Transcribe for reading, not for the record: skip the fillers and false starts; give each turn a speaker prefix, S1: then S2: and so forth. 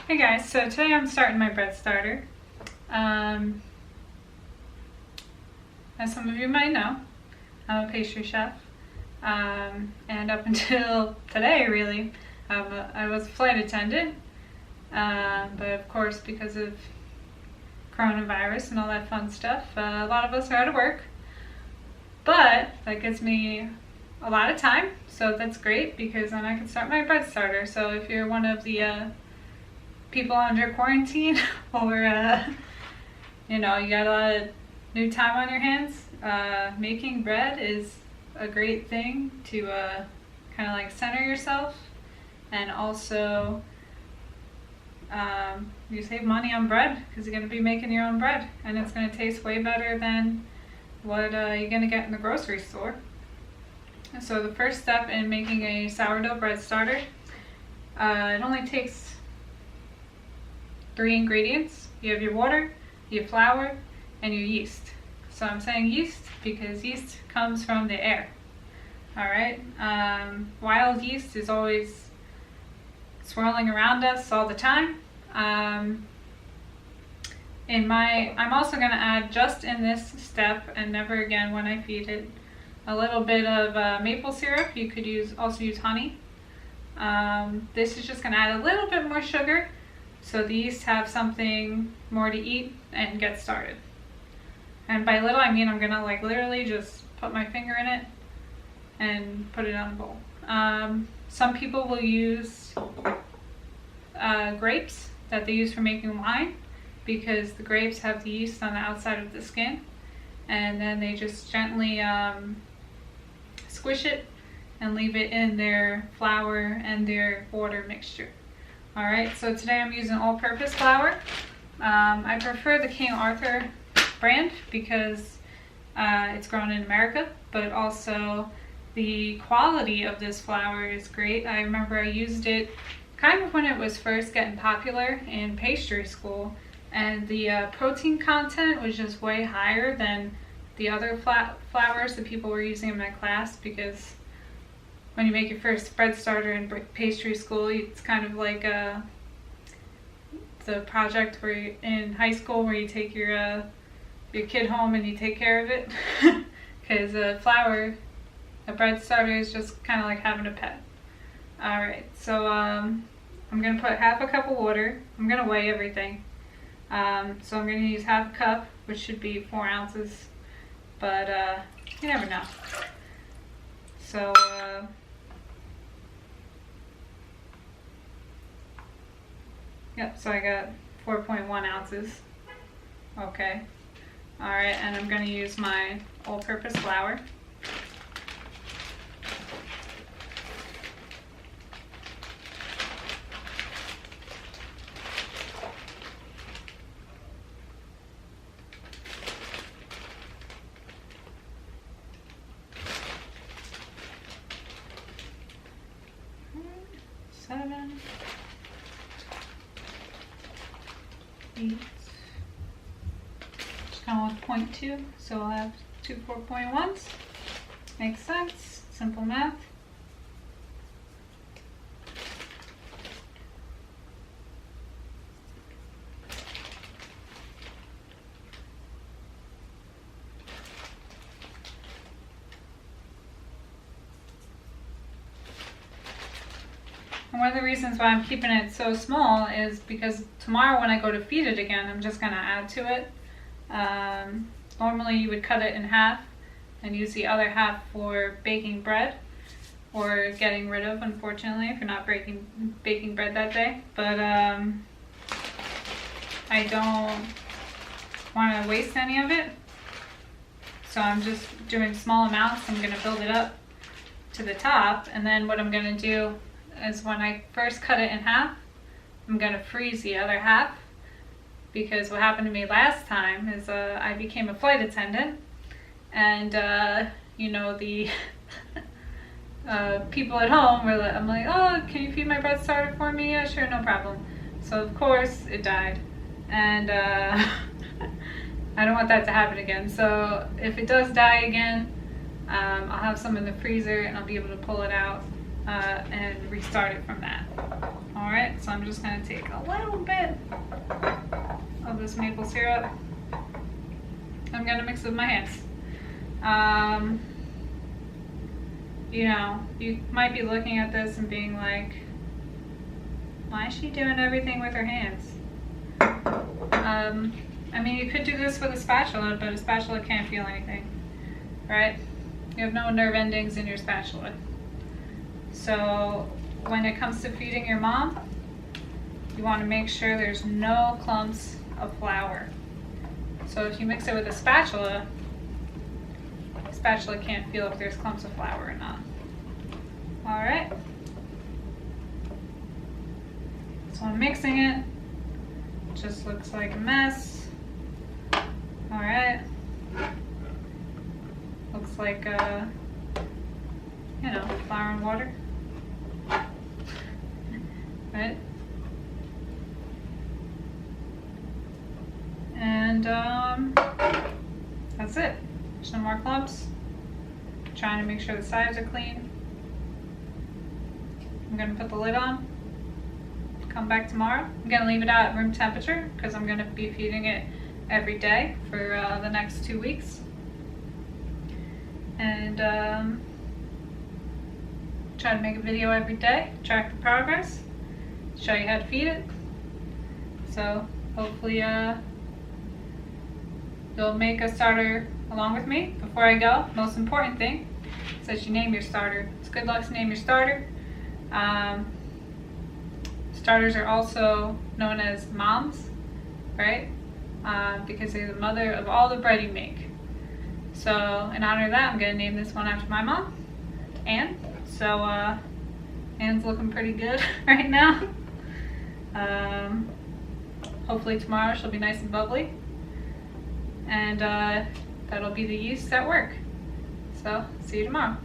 S1: Hey guys, so today I'm starting my bread starter. As some of you might know, I'm a pastry chef, and up until today really, I was a flight attendant, but of course because of coronavirus and all that fun stuff, a lot of us are out of work, but that gives me a lot of time, so that's great because then I can start my bread starter. So if you're one of the people under quarantine or you know, you got a lot of new time on your hands, making bread is a great thing to kind of like center yourself, and also you save money on bread because you're going to be making your own bread and it's going to taste way better than what you're going to get in the grocery store. So the first step in making a sourdough bread starter, it only takes 3 ingredients. You have your water, your flour, and your yeast. So I'm saying yeast because yeast comes from the air. Alright, wild yeast is always swirling around us all the time. I'm also going to add, just in this step and never again when I feed it, a little bit of maple syrup. You could also use honey. This is just going to add a little bit more sugar so the yeast have something more to eat and get started. And by little I mean I'm going to like literally just put my finger in it and put it on a bowl. Some people will use grapes that they use for making wine because the grapes have the yeast on the outside of the skin, and then they just gently squish it and leave it in their flour and their water mixture. Alright, so today I'm using all-purpose flour. I prefer the King Arthur brand because it's grown in America, but also the quality of this flour is great. I remember I used it kind of when it was first getting popular in pastry school, and the protein content was just way higher than the other flours that people were using in my class, because when you make your first bread starter in pastry school, it's kind of like the project where in high school where you take your kid home and you take care of it, because flour, a bread starter, is just kind of like having a pet. Alright, so I'm going to put half a cup of water. I'm going to weigh everything. So I'm going to use half a cup, which should be 4 ounces, but you never know. So yep, so I got 4.1 ounces. Okay. Alright, and I'm going to use my all-purpose flour. Seven, 8, just going with 0.2, so I'll have 2 4.1s. Makes sense, simple math. And one of the reasons why I'm keeping it so small is because tomorrow when I go to feed it again, I'm just going to add to it. Normally you would cut it in half and use the other half for baking bread, or getting rid of, unfortunately, if you're not baking bread that day. But I don't want to waste any of it, so I'm just doing small amounts. I'm going to build it up to the top, and then what I'm going to do is when I first cut it in half, I'm going to freeze the other half, because what happened to me last time is I became a flight attendant, and you know, the people at home were I'm like, oh, can you feed my bread starter for me? Yeah, sure, no problem. So of course it died, and I don't want that to happen again. So if it does die again, I'll have some in the freezer and I'll be able to pull it out and restart it from that. Alright, so I'm just going to take a little bit of this maple syrup. I'm going to mix it with my hands. You know, you might be looking at this and being like, why is she doing everything with her hands? I mean, you could do this with a spatula, but a spatula can't feel anything, right? You have no nerve endings in your spatula. So when it comes to feeding your mom, you want to make sure there's no clumps of flour. So if you mix it with a spatula, the spatula can't feel if there's clumps of flour or not. Alright. So I'm mixing it. It just looks like a mess. Alright. Looks like, you know, flour and water. Right? And that's it. There's no more clumps. Trying to make sure the sides are clean. I'm going to put the lid on. Come back tomorrow. I'm going to leave it out at room temperature because I'm going to be feeding it every day for the next 2 weeks. And try to make a video every day, track the progress, show you how to feed it. So hopefully you'll make a starter along with me. Before I go, most important thing is that you name your starter. It's good luck to name your starter. Starters are also known as moms, right? Because they're the mother of all the bread you make. So in honor of that, I'm going to name this one after my mom, Anne. So Anne's looking pretty good right now. Hopefully tomorrow she'll be nice and bubbly. And that'll be the yeast at work. So see you tomorrow.